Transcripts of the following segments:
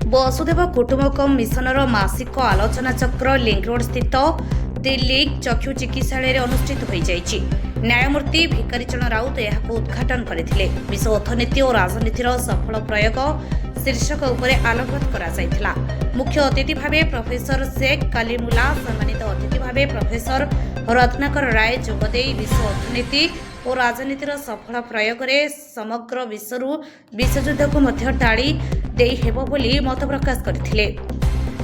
वसुदेव कुटुंबकम मिशनर मासिक आलोचना चक्र लिंक रोड स्थित दिल्ली चक्षु चिकित्सालय अनुष्ठित हो जाइछि। न्यायमूर्ति भिकारीचरण राउत यह उद्घाटन करथिले। विश्व अर्थनीति और राजनीतिर सफल प्रयोग शीर्षक उपरे आलोकपात करा जायथिला। मुख्य अतिथि भावे प्रोफेसर शेख कालीमुल्ला, सम्मानित अतिथि भावे प्रोफेसर रत्नाकर राय जोगदे विश्व अर्थनीति और राजनीतिर सफल प्रयोग रे समग्र विश्वरू विश्वयुद्ध को मध्य टाड़ी देई हेबो बोली मत प्रकाश करथिले।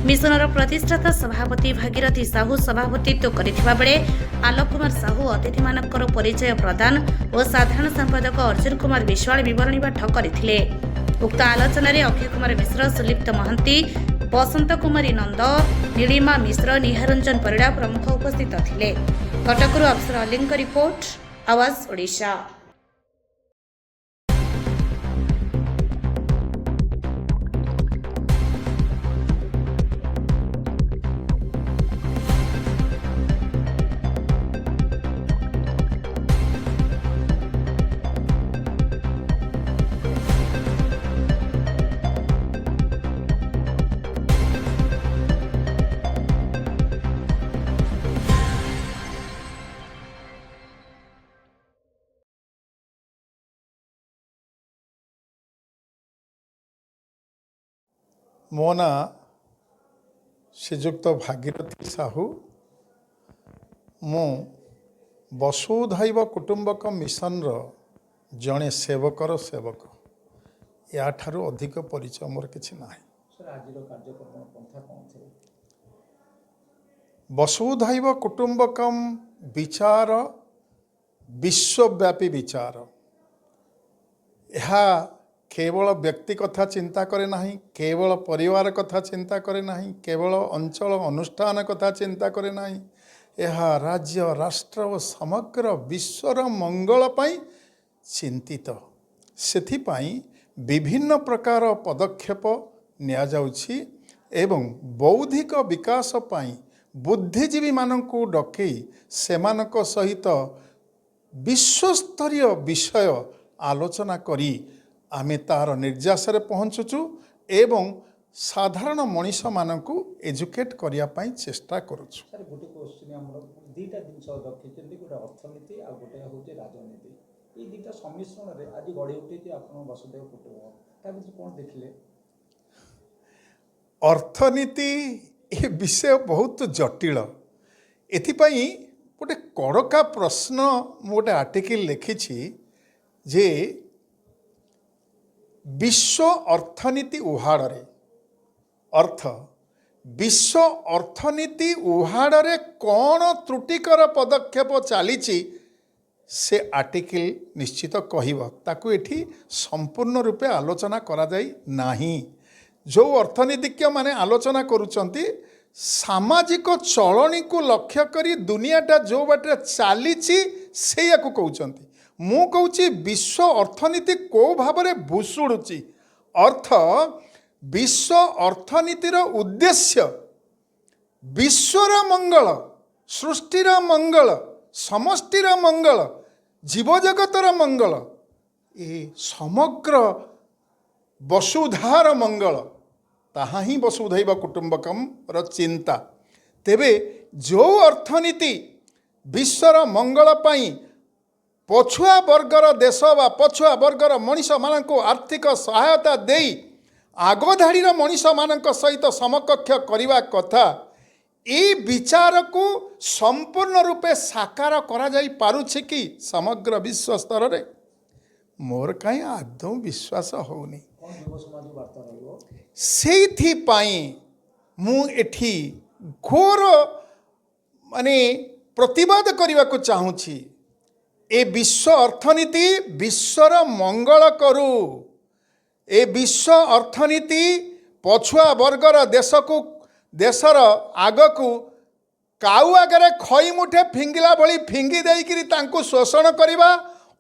मिशनर प्रतिष्ठाता सभापति भागीरथी साहू सभापतित्व करथिबा बेले आलोक कुमार साहू अतिथि मानकर परिचय प्रदान और साधारण संपादक अर्जुन कुमार विश्वाल विवरणी पाठ करथिले। उक्त आलोचना रे अक्षय कुमार मिश्र, सुलिप्त महंती, बसंत कुमारी नंद, नीलिमा मिश्र, निहारंजन परिड़ा प्रमुख उपस्थित थिले। कटकरू अफसर अलीଙ୍କ रिपोर्ट, आवाज ओडिशा। मो ना श्रीजुक्त भागीरथी साहू, मु वसुधैव कुटुंबक मिशन जड़े सेवकर सेवक। या ठारू अधिक परिचय मोर किछि नाही। वसुधैव कुटुंबकम विचार विश्वव्यापी विचार। यह केवल व्यक्ति कथा चिंता करे नहीं, केवल परिवार कथा चिंता करे नहीं, केवल अंचल अनुष्ठान कथा चिंता करे नहीं। यह राज्य राष्ट्र और समग्र विश्वर मंगल पाई चिंतित। सेथिपाई विभिन्न प्रकार पदक्षेप निया जाउछि एवं बौद्धिक विकास पाई बुद्धिजीवी माननकु डकई सेमानक सहित विश्वस्तरीय विषय आलोचना करी आमे तार निर्यास पहुँचुचु एवं साधारण मनीष मानकु एजुकेट करिया पाई चेष्टा करूछु। सर गोटे क्वेश्चन हमर दुईटा जिंस रखिचंदी, गोटे अर्थनीति आ गोटे होचे राजनीति। ए दुईटा सम्मिश्रण रे आज गढी उठिची आपण वसुदेव कुटुंब ता बिच कोन देखले? अर्थनीति ए विषय बहुत जटिल। एथिपाई गोटे कड़का प्रश्न गोटे आर्टिकल लिखिछि जे विश्व अर्थनीति उहाड़े अर्थ विश्व अर्थनीति उहाड़े कौन त्रुटिकर पदक्षेप चली से आर्टिकल निश्चित कहब ताकू एठी संपूर्ण रूपे आलोचना करा जाई नाही। जो अर्थनीतिज्ञ माने आलोचना करुचंती सामाजिक चलनी को लक्ष्य करी दुनियाटा जो बाटे चली से या कहउचंती। मु कहूँ विश्व अर्थनीति को भाव में भूषुड़ी अर्थ विश्व अर्थनीतिर उद्देश्य विश्वर मंगल, सृष्टिर मंगल, समष्टिर मंगल, जीवजगतर मंगल, ये समग्र वसुधार मंगल ताहा ही वसुधैव कुटुंबकम र चिंता। तेबे जो अर्थनीति विश्वर मंगल पाई पछुआ वर्गर देश बा पछुआ वर्गर मनीष मानक आर्थिक सहायता देई आगधाड़ीर मनीष मानक सहित समकक्ष करने कथा ए विचार को संपूर्ण रूपे साकार करा जाई पारुछि कि समग्र विश्व स्तर रे? मोर कहीं आदौ विश्वास होनी। सेथि पाई मु एठी घोर माने प्रतिवाद करने को चाहूँगी। ए विश्व अर्थनीति विश्वर मंगल करू। ए विश्व अर्थनीति पछुआ वर्गर देश को देशर आग को काऊ आगे खई मुठे फिंगिला भली फिंगी देइकिरी तांको शोषण करिबा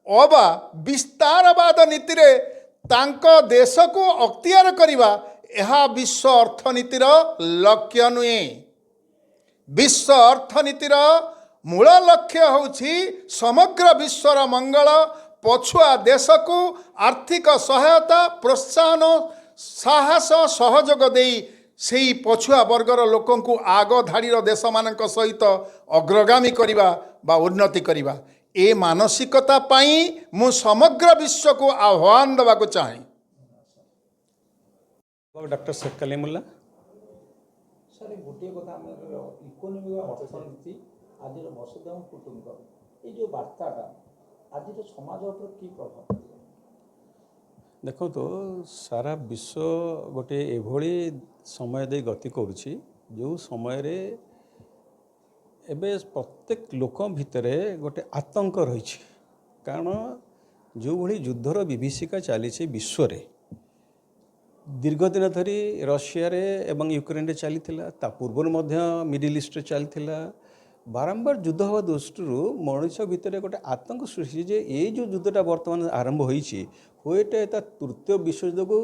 अबा विस्तारवाद नीति रे तांको देश को अख्तियार करिबा यह विश्व अर्थनीतिर लक्ष्य नुहे। विश्व अर्थनीतिर मूल लक्ष्य होछि समग्र विश्वर मंगल, पछुआ देश को आर्थिक सहायता, प्रोत्साहन, ସାହସ ସହଯୋଗ ଦେଇ ସେହି ପଛୁଆ ବର୍ଗର ଲୋକଙ୍କୁ ଆଗ ଧାଡ଼ିର ଦେଶମାନଙ୍କ ସହିତ ଅଗ୍ରଗାମୀ କରିବା ବା ଉନ୍ନତି କରିବା, ଏ ମାନସିକତା ପାଇଁ ମୁଁ ସମଗ୍ର ବିଶ୍ୱକୁ ଆହ୍ୱାନ ଦେବାକୁ ଚାହେଁ। ଡକ୍ଟର ଶେଖ୍ କଲିମୁଲ୍ଲା। ସାର୍ ଗୋଟିଏ କଥା ଆମର ଇକୋନୋମିକ ଅର୍ଥନୀତି ଆଜିର ବସୁଧୈବ କୁଟୁମ୍ବକମ୍ ଏଇ ଯେଉଁ ବାର୍ତ୍ତାଟା ଆଜିର ସମାଜ ଉପରେ କି ପ୍ରଭାବ ପଡ଼ିବ? ଦେଖନ୍ତୁ, ସାରା ବିଶ୍ୱ ଗୋଟେ ଏଭଳି ସମୟ ଦେଇ ଗତି କରୁଛି ଯେଉଁ ସମୟରେ ଏବେ ପ୍ରତ୍ୟେକ ଲୋକ ଭିତରେ ଗୋଟେ ଆତଙ୍କ ରହିଛି। କାରଣ ଯେଉଁଭଳି ଯୁଦ୍ଧର ବିଭୀଷିକା ଚାଲିଛି ବିଶ୍ୱରେ, ଦୀର୍ଘ ଦିନ ଧରି ରଷିଆରେ ଏବଂ ୟୁକ୍ରେନରେ ଚାଲିଥିଲା, ତା ପୂର୍ବରୁ ମଧ୍ୟ ମିଡିଲ୍ ଇଷ୍ଟରେ ଚାଲିଥିଲା। ବାରମ୍ବାର ଯୁଦ୍ଧ ହେବା ଦୃଷ୍ଟିରୁ ମଣିଷ ଭିତରେ ଗୋଟେ ଆତଙ୍କ ସୃଷ୍ଟି ଯେ ଏଇ ଯେଉଁ ଯୁଦ୍ଧଟା ବର୍ତ୍ତମାନ ଆରମ୍ଭ ହୋଇଛି ହୁଏତ ତା ତୃତୀୟ ବିଶ୍ୱଯୁଦ୍ଧକୁ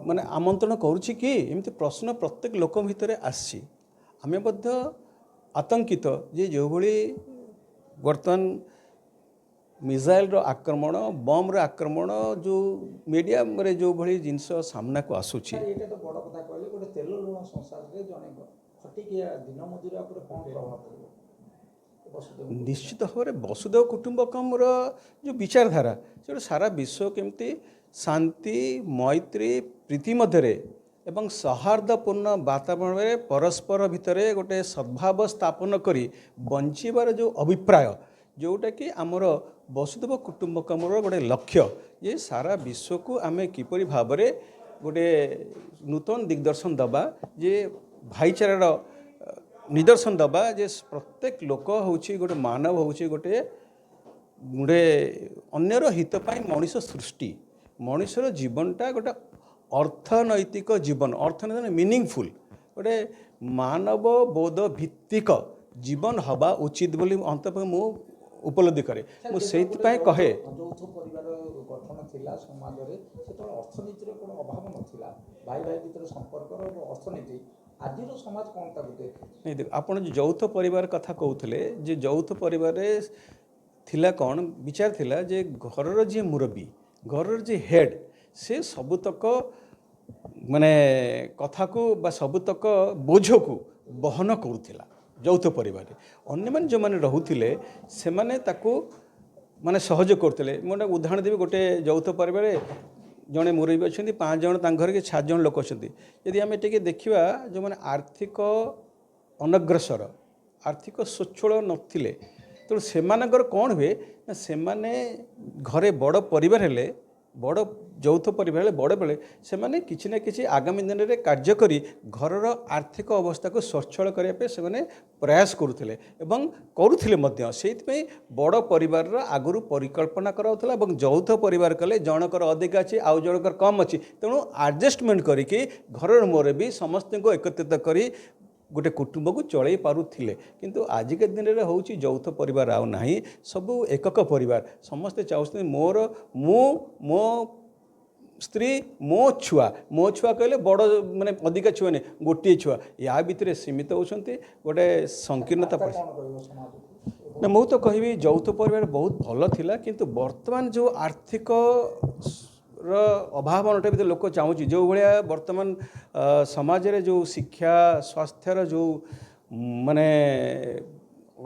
ମାନେ ଆମନ୍ତ୍ରଣ କରୁଛି କି, ଏମିତି ପ୍ରଶ୍ନ ପ୍ରତ୍ୟେକ ଲୋକ ଭିତରେ ଆସିଛି। ଆମେ ମଧ୍ୟ ଆତଙ୍କିତ ଯେ ଯେଉଁଭଳି ବର୍ତ୍ତମାନ ମିସାଇଲ୍ର ଆକ୍ରମଣ, ବମ୍ର ଆକ୍ରମଣ, ଯେଉଁ ମିଡ଼ିଆରେ ଯେଉଁଭଳି ଜିନିଷ ସାମ୍ନାକୁ ଆସୁଛି। ଏଇଟା ତ ବଡ଼ କଥା କହିଲେ, ଗୋଟେ ତେଲ ଲୁଣ ସଂସାରରେ ଜଣେ ଖଟିକିଆ ଦିନ ମଜୁରିଆ ଉପରେ କ'ଣ ପ୍ରଭାବ ପଡ଼ିବ? ନିଶ୍ଚିତ ଭାବରେ ବସୁଧୈବ କୁଟୁମ୍ବକମ୍ର ଯେଉଁ ବିଚାରଧାରା ସେଟା ସାରା ବିଶ୍ୱ କେମିତି ଶାନ୍ତି, ମୈତ୍ରୀ, ପ୍ରୀତି ମଧ୍ୟରେ ଏବଂ ସୌହାର୍ଦ୍ଦ୍ୟପୂର୍ଣ୍ଣ ବାତାବରଣରେ ପରସ୍ପର ଭିତରେ ଗୋଟେ ସଦ୍ଭାବ ସ୍ଥାପନ କରି ବଞ୍ଚିବାର ଯେଉଁ ଅଭିପ୍ରାୟ, ଯେଉଁଟାକି ଆମର ବସୁଧୈବ କୁଟୁମ୍ବକମ୍ର ଗୋଟେ ଲକ୍ଷ୍ୟ ଯେ ସାରା ବିଶ୍ୱକୁ ଆମେ କିପରି ଭାବରେ ଗୋଟେ ନୂତନ ଦିଗ୍ଦର୍ଶନ ଦେବା, ଯେ ଭାଇଚାରାର ନିଦର୍ଶନ ଦେବା, ଯେ ପ୍ରତ୍ୟେକ ଲୋକ ହେଉଛି ଗୋଟେ ମାନବ, ହେଉଛି ଗୋଟେ ଅନ୍ୟର ହିତ ପାଇଁ ମଣିଷ ସୃଷ୍ଟି। ମଣିଷର ଜୀବନଟା ଗୋଟେ ଅର୍ଥନୈତିକ ଜୀବନ, ଅର୍ଥନୈତିକ ମିନିଂଫୁଲ୍, ଗୋଟେ ମାନବ ବୋଧ ଭିତ୍ତିକ ଜୀବନ ହେବା ଉଚିତ ବୋଲି ଅନ୍ତତଃ ମୁଁ ଉପଲବ୍ଧି କରେ। ମୁଁ ସେଇଥିପାଇଁ କହେ ଯୌଥ ପରିବାର ଗଠନ ଥିଲା ସମାଜରେ, ସେତେବେଳେ ଅର୍ଥନୀତିର কোনো ଅଭାବ ନଥିଲା, ଭାଇ ଭାଇ ଭିତରେ ସମ୍ପର୍କର ଅର୍ଥନୀତି। ଆଜିର ସମାଜ କ'ଣ ତାକୁ ଦେଖେ? ଆପଣ ଯୌଥ ପରିବାର କଥା କହୁଥିଲେ, ଯେ ଯୌଥ ପରିବାରରେ ଥିଲା କ'ଣ ବିଚାର ଥିଲା ଯେ ଘରର ଯିଏ ମୁରବୀ, ଘରର ଯିଏ ହେଡ୍, ସେ ସବୁତକ ମାନେ କଥାକୁ ବା ସବୁତକ ବୋଝକୁ ବହନ କରୁଥିଲା ଯୌଥ ପରିବାରରେ। ଅନ୍ୟମାନେ ଯେଉଁମାନେ ରହୁଥିଲେ ସେମାନେ ତାକୁ ମାନେ ସହଯୋଗ କରୁଥିଲେ। ମୁଁ ଗୋଟେ ଉଦାହରଣ ଦେବି, ଗୋଟେ ଯୌଥ ପରିବାରରେ ଜଣେ ମୁରବୀ ଅଛନ୍ତି, 5 ଜଣ ତାଙ୍କ ଘରେ କି 7 ଜଣ ଲୋକ ଅଛନ୍ତି। ଯଦି ଆମେ ଟିକେ ଦେଖିବା, ଯେଉଁମାନେ ଆର୍ଥିକ ଅନଗ୍ରସର, ଆର୍ଥିକ ସ୍ୱଚ୍ଛଳ ନଥିଲେ, ତେଣୁ ସେମାନଙ୍କର କ'ଣ ହୁଏ ନା, ସେମାନେ ଘରେ ବଡ଼ ପରିବାର ହେଲେ, ବଡ଼ ଯୌଥ ପରିବାର ହେଲେ ବଡ଼ ବେଳେ ସେମାନେ କିଛି ନା କିଛି ଆଗାମୀ ଦିନରେ କାର୍ଯ୍ୟ କରି ଘରର ଆର୍ଥିକ ଅବସ୍ଥାକୁ ସ୍ୱଚ୍ଛଳ କରିବା ପାଇଁ ସେମାନେ ପ୍ରୟାସ କରୁଥିଲେ ଏବଂ କରୁଥିଲେ ମଧ୍ୟ। ସେଇଥିପାଇଁ ବଡ଼ ପରିବାରର ଆଗରୁ ପରିକଳ୍ପନା କରାଯାଉଥିଲା ଏବଂ ଯୌଥ ପରିବାର କଲେ ଜଣଙ୍କର ଅଧିକ ଅଛି ଆଉ ଜଣଙ୍କର କମ୍ ଅଛି, ତେଣୁ ଆଡ଼ଜଷ୍ଟମେଣ୍ଟ କରିକି ଘରର ମୁରବୀ ସମସ୍ତଙ୍କୁ ଏକତ୍ରିତ କରି ଗୋଟେ କୁଟୁମ୍ବକୁ ଚଳେଇ ପାରୁଥିଲେ। କିନ୍ତୁ ଆଜିକା ଦିନରେ ହେଉଛି ଯୌଥ ପରିବାର ଆଉ ନାହିଁ, ସବୁ ଏକକ ପରିବାର। ସମସ୍ତେ ଚାହୁଁଛନ୍ତି ମୁଁ ମୋ ସ୍ତ୍ରୀ, ମୋ ଛୁଆ କହିଲେ ବଡ଼ ମାନେ ଅଧିକା ଛୁଆ ନାହିଁ, ଗୋଟିଏ ଛୁଆ, ୟା ଭିତରେ ସୀମିତ ହେଉଛନ୍ତି। ଗୋଟେ ସଂକୀର୍ଣ୍ଣତା ପଡ଼ିଛି। ନା, ମୁଁ ତ କହିବି ଯୌଥ ପରିବାର ବହୁତ ଭଲ ଥିଲା, କିନ୍ତୁ ବର୍ତ୍ତମାନ ଯେଉଁ ଆର୍ଥିକ ଅଭାବ ଅନଟନ ଭିତରେ ଲୋକ ଚାହୁଁଛି, ଯେଉଁ ଭଳିଆ ବର୍ତ୍ତମାନ ସମାଜରେ ଯେଉଁ ଶିକ୍ଷା ସ୍ୱାସ୍ଥ୍ୟର ଯେଉଁ ମାନେ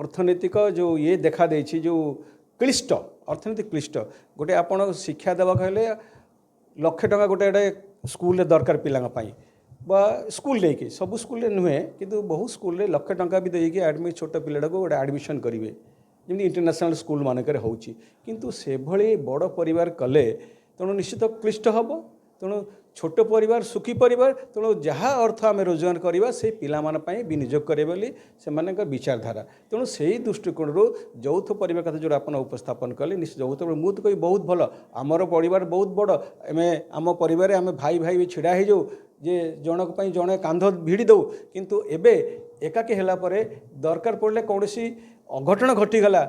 ଅର୍ଥନୈତିକ ଯେଉଁ ଇଏ ଦେଖାଦେଇଛି, ଯେଉଁ କ୍ଳିଷ୍ଟ ଅର୍ଥନୀତି କ୍ଳିଷ୍ଟ, ଗୋଟେ ଆପଣ ଶିକ୍ଷା ଦେବାକୁ ହେଲେ ଲକ୍ଷେ ଟଙ୍କା ଗୋଟେ ସ୍କୁଲରେ ଦରକାର ପିଲାଙ୍କ ପାଇଁ, ବା ସ୍କୁଲ ନେଇକି ସବୁ ସ୍କୁଲରେ ନୁହେଁ କିନ୍ତୁ ବହୁ ସ୍କୁଲରେ ଲକ୍ଷେ ଟଙ୍କା ବି ଦେଇକି ଛୋଟ ପିଲାଟାକୁ ଗୋଟେ ଆଡ଼ମିସନ୍ କରିବେ, ଯେମିତି ଇଣ୍ଟରନ୍ୟାସନାଲ୍ ସ୍କୁଲ ମାନଙ୍କରେ ହେଉଛି। କିନ୍ତୁ ସେଭଳି ବଡ଼ ପରିବାର କଲେ ତେଣୁ ନିଶ୍ଚିତ କ୍ଳିଷ୍ଟ ହେବ। ତେଣୁ ଛୋଟ ପରିବାର ସୁଖୀ ପରିବାର, ତେଣୁ ଯାହା ଅର୍ଥ ଆମେ ରୋଜଗାର କରିବା ସେଇ ପିଲାମାନଙ୍କ ପାଇଁ ବିନିଯୋଗ କରିବା ବୋଲି ସେମାନଙ୍କର ବିଚାରଧାରା। ତେଣୁ ସେଇ ଦୃଷ୍ଟିକୋଣରୁ ଯୌଥ ପରିବାର କଥା ଯେଉଁଟା ଆପଣ ଉପସ୍ଥାପନ କଲେ, ନିଶ୍ଚିତ ଯୌଥ ମୁଁ ତ କହିବି ବହୁତ ଭଲ। ଆମର ପରିବାର ବହୁତ ବଡ଼, ଆମ ପରିବାରରେ ଆମେ ଭାଇ ବି ଛିଡ଼ା ହେଇଯାଉ, ଯେ ଜଣଙ୍କ ପାଇଁ ଜଣେ କାନ୍ଧ ଭିଡ଼ି ଦେଉ। କିନ୍ତୁ ଏବେ ଏକାକୀ ହେଲା ପରେ ଦରକାର ପଡ଼ିଲେ କୌଣସି ଅଘଟଣ ଘଟିଗଲା,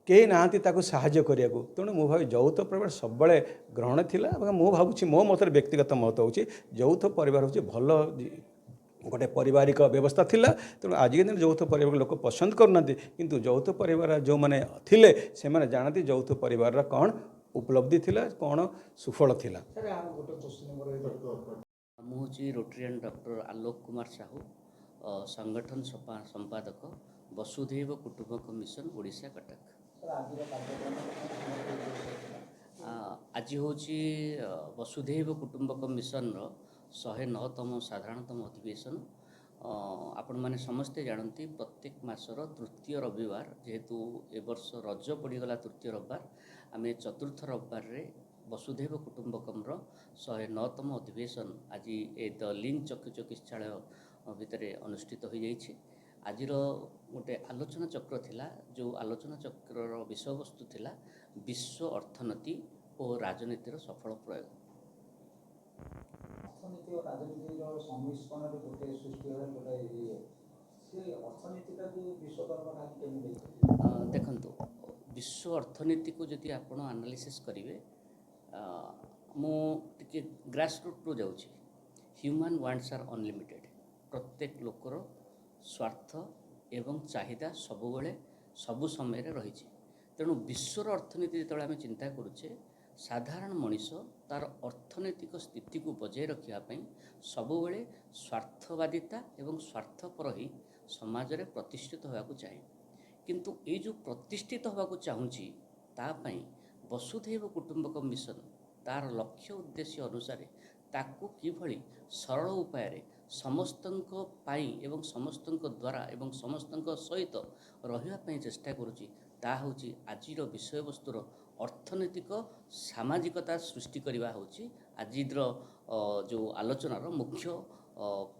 କେହି ନାହାନ୍ତି ତାକୁ ସାହାଯ୍ୟ କରିବାକୁ। ତେଣୁ ମୁଁ ଭାବି ଯୌଥ ପରିବାର ସବୁବେଳେ ଗ୍ରହଣ ଥିଲା ଏବଂ ମୁଁ ଭାବୁଛି, ମୋ ମତରେ ବ୍ୟକ୍ତିଗତ ମତ ହେଉଛି ଯୌଥ ପରିବାର ହେଉଛି ଭଲ ଗୋଟେ ପାରିବାରିକ ବ୍ୟବସ୍ଥା ଥିଲା। ତେଣୁ ଆଜିକା ଦିନରେ ଯୌଥ ପରିବାର ଲୋକ ପସନ୍ଦ କରୁନାହାନ୍ତି, କିନ୍ତୁ ଯୌଥ ପରିବାର ଯେଉଁମାନେ ଥିଲେ ସେମାନେ ଜାଣନ୍ତି ଯୌଥ ପରିବାରର କ'ଣ उपलब्धि थिला कौन सुफल थिला। ସାର୍ ଆର ଗୋଟେ କୋଶ୍ଚିନ୍ ମୋର ମୁଁ ହେଉଛି ରୋଟରିଆନ୍ ଡକ୍ଟର ଆଲୋକ କୁମାର ସାହୁ, ସଂଗଠନ ସମ୍ପାଦକ ବସୁଧୈବ କୁଟୁମ୍ବକ ମିଶନ ଓଡ଼ିଶା କଟକ। ସାର୍ ଆଜିର କାର୍ଯ୍ୟକ୍ରମ ଆଜି ହେଉଛି ବସୁଧୈବ କୁଟୁମ୍ବକ ମିଶନର 109ତମ ସାଧାରଣତମ ଅଧିବେଶନ। ଆପଣମାନେ ସମସ୍ତେ ଜାଣନ୍ତି ପ୍ରତ୍ୟେକ ମାସର ତୃତୀୟ ରବିବାର, ଯେହେତୁ ଏ ବର୍ଷ ରଜ ପଡ଼ିଗଲା ତୃତୀୟ ରବିବାର, ଆମେ ଚତୁର୍ଥ ରବିବାରରେ ବସୁଧୈବ କୁଟୁମ୍ବକମର 109ତମ ଅଧିବେଶନ ଆଜି ଏ ଦ ଲିଙ୍କ୍ ଚକ୍ଷୁ ଚିକିତ୍ସାଳୟ ଭିତରେ ଅନୁଷ୍ଠିତ ହୋଇଯାଇଛି। ଆଜିର ଗୋଟେ ଆଲୋଚନା ଚକ୍ର ଥିଲା, ଯେଉଁ ଆଲୋଚନା ଚକ୍ରର ବିଷୟବସ୍ତୁ ଥିଲା ବିଶ୍ୱ ଅର୍ଥନୀତି ଓ ରାଜନୀତିର ସଫଳ ପ୍ରୟୋଗ। ଅର୍ଥନୀତି ଓ ରାଜନୀତିର ସମ୍ମିଶ୍ରଣରେ ଗୋଟେ ସୃଷ୍ଟି ହେଲା ଗୋଟେ ଇଏ, ସେ ଅର୍ଥନୀତିଟାକୁ ବିଶ୍ୱ ଦରବାର କେମିତି ଦେଖିବେ? ଦେଖନ୍ତୁ, ବିଶ୍ୱ ଅର୍ଥନୀତିକୁ ଯଦି ଆପଣ ଆନାଲିସିସ୍ କରିବେ, ମୁଁ ଟିକେ ଗ୍ରାସ୍ ରୁଟ୍ରୁ ଯାଉଛି। ହ୍ୟୁମାନ୍ ୱାଣ୍ଟସ୍ ଆର୍ ଅନଲିମିଟେଡ଼। ପ୍ରତ୍ୟେକ ଲୋକର ସ୍ୱାର୍ଥ ଏବଂ ଚାହିଦା ସବୁବେଳେ ସବୁ ସମୟରେ ରହିଛି। ତେଣୁ ବିଶ୍ୱର ଅର୍ଥନୀତି ଯେତେବେଳେ ଆମେ ଚିନ୍ତା କରୁଛେ, ସାଧାରଣ ମଣିଷ ତା'ର ଅର୍ଥନୈତିକ ସ୍ଥିତିକୁ ବଜାୟ ରଖିବା ପାଇଁ ସବୁବେଳେ ସ୍ୱାର୍ଥବାଦିତା ଏବଂ ସ୍ୱାର୍ଥପର ହିଁ ସମାଜରେ ପ୍ରତିଷ୍ଠିତ ହେବାକୁ ଚାହେଁ। କିନ୍ତୁ ଏଇ ଯେଉଁ ପ୍ରତିଷ୍ଠିତ ହେବାକୁ ଚାହୁଁଛି, ତା ପାଇଁ ବସୁଧୈବ କୁଟୁମ୍ବକ ମିଶନ ତା'ର ଲକ୍ଷ୍ୟ ଉଦ୍ଦେଶ୍ୟ ଅନୁସାରେ ତାକୁ କିଭଳି ସରଳ ଉପାୟରେ ସମସ୍ତଙ୍କ ପାଇଁ ଏବଂ ସମସ୍ତଙ୍କ ଦ୍ୱାରା ଏବଂ ସମସ୍ତଙ୍କ ସହିତ ରହିବା ପାଇଁ ଚେଷ୍ଟା କରୁଛି, ତାହା ହେଉଛି ଆଜିର ବିଷୟବସ୍ତୁର ଅର୍ଥନୈତିକ ସାମାଜିକତା ସୃଷ୍ଟି କରିବା ହେଉଛି ଆଜିର ଯେଉଁ ଆଲୋଚନାର ମୁଖ୍ୟ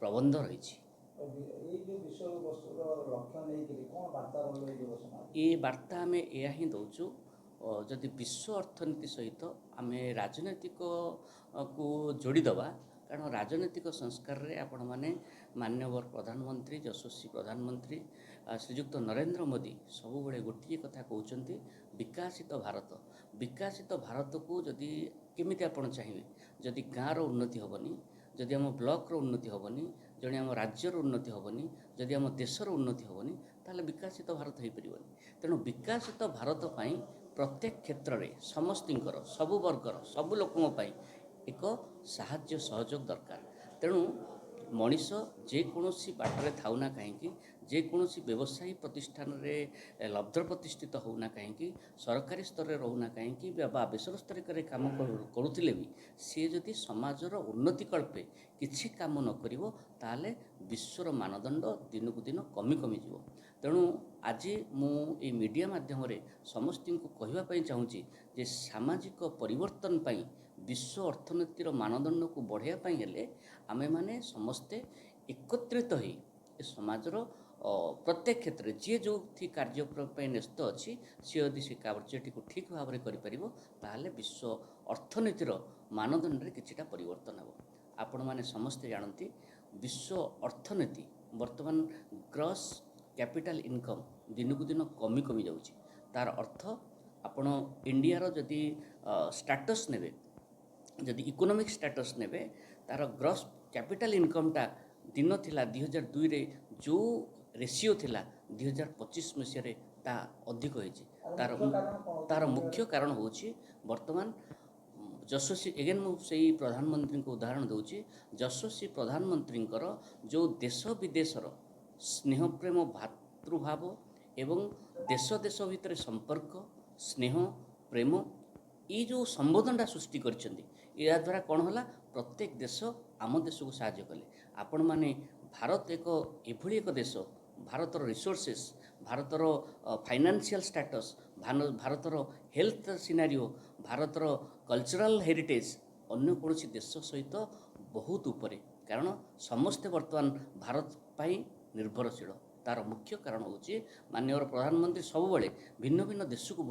ପ୍ରବନ୍ଧ ରହିଛି। ଏଇ ଯେଉଁ ବିଷୟବସ୍ତୁର ଲକ୍ଷ୍ୟ ନେଇକରି କ'ଣ ବାର୍ତ୍ତା ରହିବ ଏ ଦିବସ? ଏ ବାର୍ତ୍ତା ଆମେ ଏହା ହିଁ ଦେଉଛୁ, ଯଦି ବିଶ୍ୱ ଅର୍ଥନୀତି ସହିତ ଆମେ ରାଜନୈତିକକୁ ଯୋଡ଼ିଦେବା, କାରଣ ରାଜନୈତିକ ସଂସ୍କାରରେ ଆପଣମାନେ ମାନ୍ୟବର ପ୍ରଧାନମନ୍ତ୍ରୀ, ଯଶସ୍ୱୀ ପ୍ରଧାନମନ୍ତ୍ରୀ ଶ୍ରୀଯୁକ୍ତ ନରେନ୍ଦ୍ର ମୋଦି ସବୁବେଳେ ଗୋଟିଏ କଥା କହୁଛନ୍ତି, ବିକାଶିତ ଭାରତ। ବିକାଶିତ ଭାରତକୁ ଯଦି କେମିତି ଆପଣ ଚାହିଁବେ, ଯଦି ଗାଁର ଉନ୍ନତି ହେବନି, ଯଦି ଆମ ବ୍ଲକର ଉନ୍ନତି ହେବନି, ଜଣେ ଆମ ରାଜ୍ୟର ଉନ୍ନତି ହେବନି, ଯଦି ଆମ ଦେଶର ଉନ୍ନତି ହେବନି, ତାହେଲେ ବିକାଶିତ ଭାରତ ହୋଇପାରିବନି। ତେଣୁ ବିକାଶିତ ଭାରତ ପାଇଁ ପ୍ରତ୍ୟେକ କ୍ଷେତ୍ରରେ ସମସ୍ତଙ୍କର, ସବୁ ବର୍ଗର, ସବୁ ଲୋକଙ୍କ ପାଇଁ ଏକ ସାହାଯ୍ୟ ସହଯୋଗ ଦରକାର। ତେଣୁ ମଣିଷ ଯେକୌଣସି ବାଟରେ ଥାଉ ନା କାହିଁକି, ଯେକୌଣସି ବ୍ୟବସାୟୀ ପ୍ରତିଷ୍ଠାନରେ ଲବ୍ଧ ପ୍ରତିଷ୍ଠିତ ହେଉନା କାହିଁକି, ସରକାରୀ ସ୍ତରରେ ରହୁନା କାହିଁକି ବା ବେସରକାରୀ କାମ କରୁଥିଲେ ବି, ସିଏ ଯଦି ସମାଜର ଉନ୍ନତି କଳ୍ପେ କିଛି କାମ ନ କରିବ, ତାହେଲେ ବିଶ୍ୱର ମାନଦଣ୍ଡ ଦିନକୁ ଦିନ କମିଯିବ। ତେଣୁ ଆଜି ମୁଁ ଏଇ ମିଡ଼ିଆ ମାଧ୍ୟମରେ ସମସ୍ତଙ୍କୁ କହିବା ପାଇଁ ଚାହୁଁଛି ଯେ ସାମାଜିକ ପରିବର୍ତ୍ତନ ପାଇଁ ବିଶ୍ୱ ଅର୍ଥନୀତିର ମାନଦଣ୍ଡକୁ ବଢ଼ାଇବା ପାଇଁ ହେଲେ ଆମେମାନେ ସମସ୍ତେ ଏକତ୍ରିତ ହୋଇ ଏ ସମାଜର ପ୍ରତ୍ୟେକ କ୍ଷେତ୍ରରେ ଯିଏ ଯେଉଁଠି କାର୍ଯ୍ୟ ପାଇଁ ନ୍ୟସ୍ତ ଅଛି, ସିଏ ଯଦି ସେ କାର୍ଯ୍ୟଟିକୁ ଠିକ୍ ଭାବରେ କରିପାରିବ, ତାହେଲେ ବିଶ୍ୱ ଅର୍ଥନୀତିର ମାନଦଣ୍ଡରେ କିଛିଟା ପରିବର୍ତ୍ତନ ହେବ। ଆପଣମାନେ ସମସ୍ତେ ଜାଣନ୍ତି ବିଶ୍ୱ ଅର୍ଥନୀତି ବର୍ତ୍ତମାନ ଗ୍ରସ୍ କ୍ୟାପିଟାଲ ଇନକମ୍ ଦିନକୁ ଦିନ କମି ଯାଉଛି। ତା'ର ଅର୍ଥ ଆପଣ ଇଣ୍ଡିଆର ଯଦି ଷ୍ଟାଟସ୍ ନେବେ, ଯଦି ଇକୋନୋମିକ୍ ଷ୍ଟାଟସ୍ ନେବେ, ତା'ର ଗ୍ରସ୍ କ୍ୟାପିଟାଲ ଇନକମ୍ଟା ଦିନ ଥିଲା 2002ରେ ଯେଉଁ ରେସିଓ ଥିଲା 2025 ମସିହାରେ ତାହା ଅଧିକ ହୋଇଛି। ତା'ର ମୁଖ୍ୟ କାରଣ ହେଉଛି ବର୍ତ୍ତମାନ ଯଶସ୍ୱୀ, ଏଗେନ୍ ମୁଁ ସେଇ ପ୍ରଧାନମନ୍ତ୍ରୀଙ୍କ ଉଦାହରଣ ଦେଉଛି, ଯଶସ୍ୱୀ ପ୍ରଧାନମନ୍ତ୍ରୀଙ୍କର ଯେଉଁ ଦେଶ ବିଦେଶର ସ୍ନେହପ୍ରେମ, ଭାତୃଭାବ ଏବଂ ଦେଶ ଭିତରେ ସମ୍ପର୍କ, ସ୍ନେହ, ପ୍ରେମ, ଏଇ ଯେଉଁ ସମ୍ବୋଧନଟା ସୃଷ୍ଟି କରିଛନ୍ତି, ଏହାଦ୍ୱାରା କ'ଣ ହେଲା, ପ୍ରତ୍ୟେକ ଦେଶ ଆମ ଦେଶକୁ ସାହାଯ୍ୟ କଲେ। ଆପଣମାନେ ଭାରତ ଏଭଳି ଏକ ଦେଶ, ଭାରତର ରିସୋର୍ସେସ୍, ଭାରତର ଫାଇନାନ୍ସିଆଲ ଷ୍ଟାଟସ୍, ଭାରତର ହେଲ୍ଥ ସିନାରିଓ, ଭାରତର କଲଚରାଲ ହେରିଟେଜ୍ ଅନ୍ୟ କୌଣସି ଦେଶ ସହିତ ବହୁତ ଉପରେ। କାରଣ ସମସ୍ତେ ବର୍ତ୍ତମାନ ଭାରତ ପାଇଁ ନିର୍ଭରଶୀଳ। ତା'ର ମୁଖ୍ୟ କାରଣ ହେଉଛି ମାନ୍ୟବର ପ୍ରଧାନମନ୍ତ୍ରୀ ସବୁବେଳେ ଭିନ୍ନ ଭିନ୍ନ ଦେଶକୁ